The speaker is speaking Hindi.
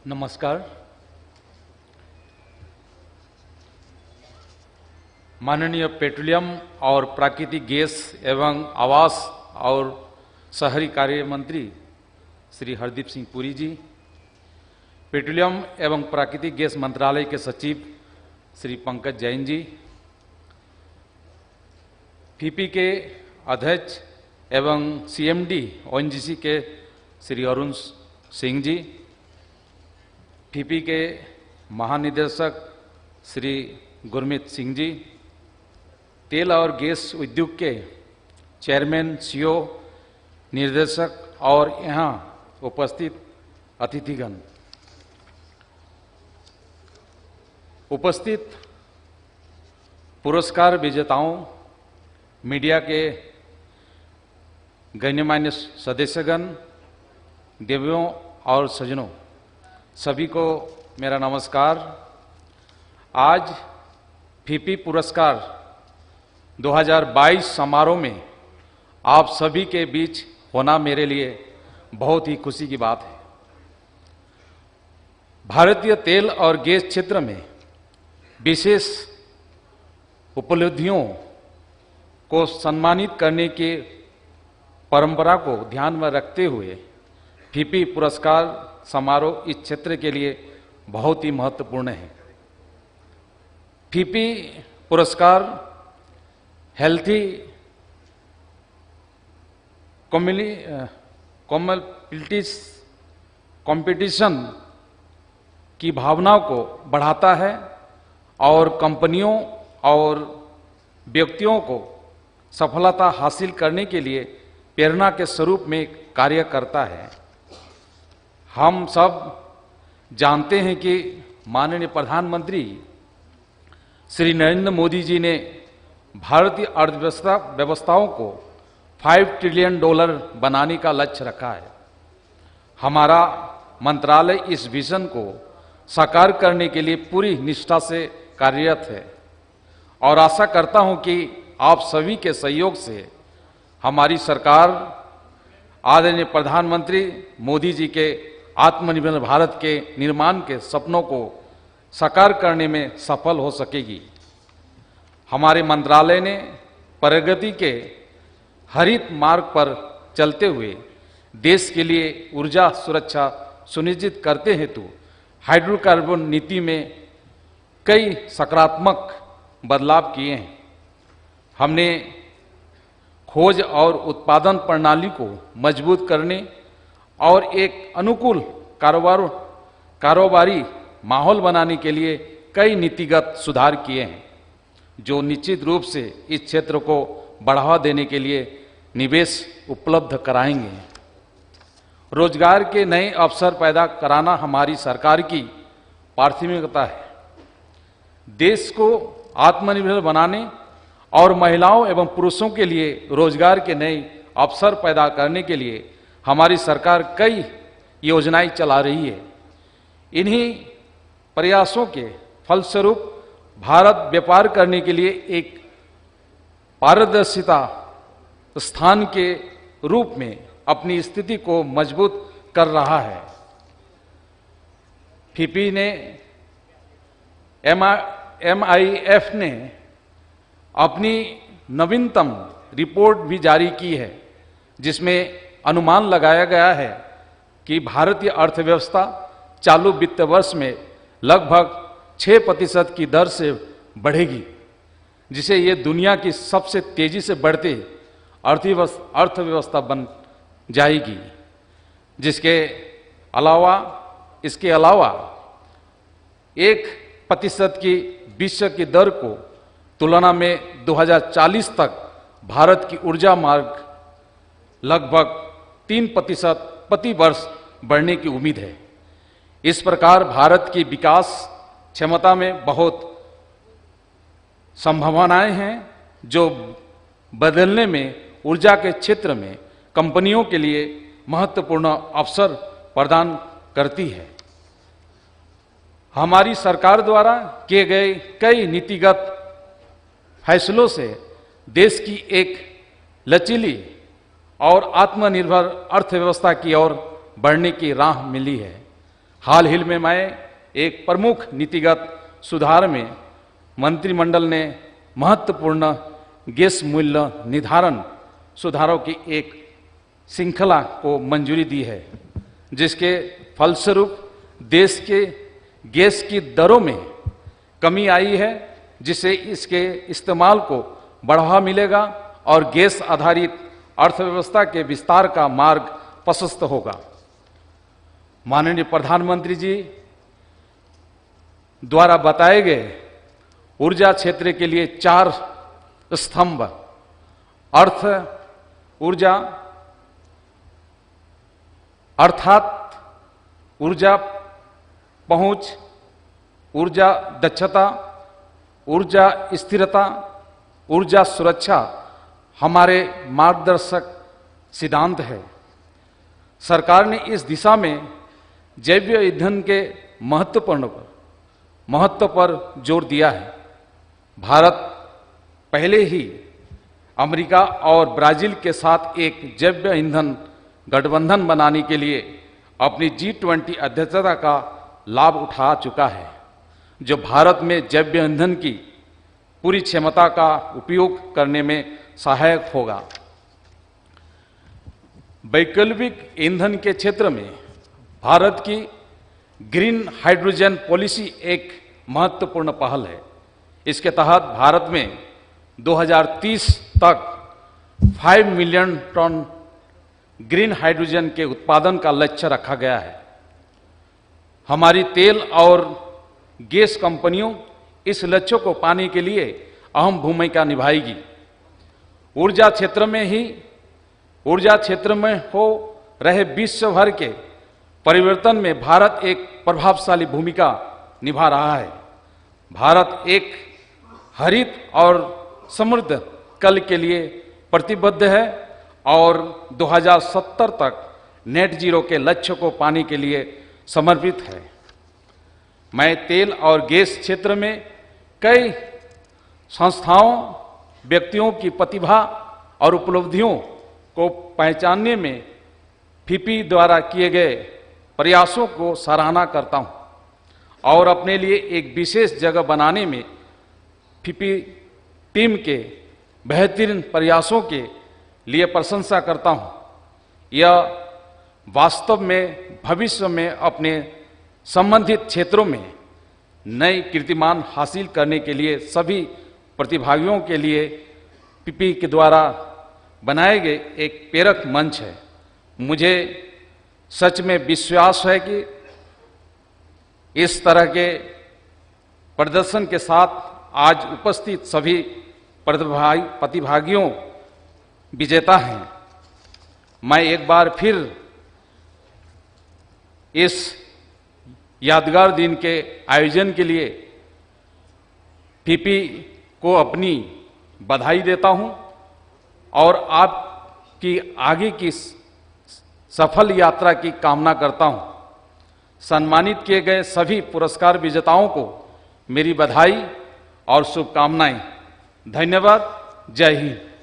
नमस्कार। माननीय पेट्रोलियम और प्राकृतिक गैस एवं आवास और शहरी कार्य मंत्री श्री हरदीप सिंह पुरी जी, पेट्रोलियम एवं प्राकृतिक गैस मंत्रालय के सचिव श्री पंकज जैन जी, फिपी के अध्यक्ष एवं सीएमडी ओएनजीसी के श्री अरुण सिंह जी, फिपी के महानिदेशक श्री गुरमीत सिंह जी, तेल और गैस उद्योग के चेयरमैन, सीईओ, निर्देशक और यहाँ उपस्थित अतिथिगण, उपस्थित पुरस्कार विजेताओं, मीडिया के गण्यमान्य सदस्यगण, देवियों और सज्जनों, सभी को मेरा नमस्कार। आज फिपी पुरस्कार 2022 समारोह में आप सभी के बीच होना मेरे लिए बहुत ही खुशी की बात है। भारतीय तेल और गैस क्षेत्र में विशेष उपलब्धियों को सम्मानित करने के परंपरा को ध्यान में रखते हुए फिपी पुरस्कार समारोह इस क्षेत्र के लिए बहुत ही महत्वपूर्ण है। फिपी पुरस्कार हेल्थी कंपटीशन की भावना को बढ़ाता है और कंपनियों और व्यक्तियों को सफलता हासिल करने के लिए प्रेरणा के स्वरूप में कार्य करता है। हम सब जानते हैं कि माननीय प्रधानमंत्री श्री नरेंद्र मोदी जी ने भारतीय अर्थव्यवस्थाओं को $5 ट्रिलियन बनाने का लक्ष्य रखा है। हमारा मंत्रालय इस विजन को साकार करने के लिए पूरी निष्ठा से कार्यरत है और आशा करता हूं कि आप सभी के सहयोग से हमारी सरकार आदरणीय प्रधानमंत्री मोदी जी के आत्मनिर्भर भारत के निर्माण के सपनों को साकार करने में सफल हो सकेगी। हमारे मंत्रालय ने प्रगति के हरित मार्ग पर चलते हुए देश के लिए ऊर्जा सुरक्षा सुनिश्चित करते हेतु हाइड्रोकार्बन नीति में कई सकारात्मक बदलाव किए हैं। हमने खोज और उत्पादन प्रणाली को मजबूत करने और एक अनुकूल कारोबारी माहौल बनाने के लिए कई नीतिगत सुधार किए हैं, जो निश्चित रूप से इस क्षेत्र को बढ़ावा देने के लिए निवेश उपलब्ध कराएंगे। रोजगार के नए अवसर पैदा कराना हमारी सरकार की प्राथमिकता है। देश को आत्मनिर्भर बनाने और महिलाओं एवं पुरुषों के लिए रोजगार के नए अवसर पैदा करने के लिए हमारी सरकार कई योजनाएं चला रही है। इन्हीं प्रयासों के फलस्वरूप भारत व्यापार करने के लिए एक पारदर्शिता स्थान के रूप में अपनी स्थिति को मजबूत कर रहा है। फिपी ने MIF ने अपनी नवीनतम रिपोर्ट भी जारी की है, जिसमें अनुमान लगाया गया है कि भारतीय अर्थव्यवस्था चालू वित्त वर्ष में लगभग 6% की दर से बढ़ेगी, जिसे ये दुनिया की सबसे तेजी से बढ़ती अर्थव्यवस्था बन जाएगी। इसके अलावा 1% की विश्व की दर को तुलना में 2040 तक भारत की ऊर्जा मार्ग लगभग 3% प्रति वर्ष बढ़ने की उम्मीद है। इस प्रकार भारत की विकास क्षमता में बहुत संभावनाएं हैं, जो बदलने में ऊर्जा के क्षेत्र में कंपनियों के लिए महत्वपूर्ण अवसर प्रदान करती है। हमारी सरकार द्वारा किए गए कई नीतिगत फैसलों से देश की एक लचीली और आत्मनिर्भर अर्थव्यवस्था की ओर बढ़ने की राह मिली है। हाल ही में मैं एक प्रमुख नीतिगत सुधार में मंत्रिमंडल ने महत्वपूर्ण गैस मूल्य निर्धारण सुधारों की एक श्रृंखला को मंजूरी दी है, जिसके फलस्वरूप देश के गैस की दरों में कमी आई है, जिससे इसके इस्तेमाल को बढ़ावा मिलेगा और गैस आधारित अर्थव्यवस्था के विस्तार का मार्ग प्रशस्त होगा। माननीय प्रधानमंत्री जी द्वारा बताए गए ऊर्जा क्षेत्र के लिए 4 स्तंभ अर्थ ऊर्जा अर्थात ऊर्जा पहुंच, ऊर्जा दक्षता, ऊर्जा स्थिरता, ऊर्जा सुरक्षा हमारे मार्गदर्शक सिद्धांत है। सरकार ने इस दिशा में जैव ईंधन के महत्व पर जोर दिया है। भारत पहले ही अमेरिका और ब्राजील के साथ एक जैव ईंधन गठबंधन बनाने के लिए अपनी G20 अध्यक्षता का लाभ उठा चुका है, जो भारत में जैव ईंधन की पूरी क्षमता का उपयोग करने में सहायक होगा। वैकल्पिक ईंधन के क्षेत्र में भारत की ग्रीन हाइड्रोजन पॉलिसी एक महत्वपूर्ण पहल है। इसके तहत भारत में 2030 तक 5 मिलियन टन ग्रीन हाइड्रोजन के उत्पादन का लक्ष्य रखा गया है। हमारी तेल और गैस कंपनियों इस लक्ष्य को पाने के लिए अहम भूमिका निभाएगी। ऊर्जा क्षेत्र में हो रहे विश्व भर के परिवर्तन में भारत एक प्रभावशाली भूमिका निभा रहा है। भारत एक हरित और समृद्ध कल के लिए प्रतिबद्ध है और 2070 तक नेट जीरो के लक्ष्य को पाने के लिए समर्पित है। मैं तेल और गैस क्षेत्र में कई संस्थाओं, व्यक्तियों की प्रतिभा और उपलब्धियों को पहचानने में फिपी द्वारा किए गए प्रयासों को सराहना करता हूं और अपने लिए एक विशेष जगह बनाने में फिपी टीम के बेहतरीन प्रयासों के लिए प्रशंसा करता हूं। यह वास्तव में भविष्य में अपने संबंधित क्षेत्रों में नए कीर्तिमान हासिल करने के लिए सभी प्रतिभागियों के लिए फिपी के द्वारा बनाए गए एक प्रेरक मंच है। मुझे सच में विश्वास है कि इस तरह के प्रदर्शन के साथ आज उपस्थित सभी प्रतिभागियों विजेता हैं। मैं एक बार फिर इस यादगार दिन के आयोजन के लिए फिपी को अपनी बधाई देता हूं और आपकी आगे की सफल यात्रा की कामना करता हूं। सम्मानित किए गए सभी पुरस्कार विजेताओं को मेरी बधाई और शुभकामनाएं। धन्यवाद। जय हिंद।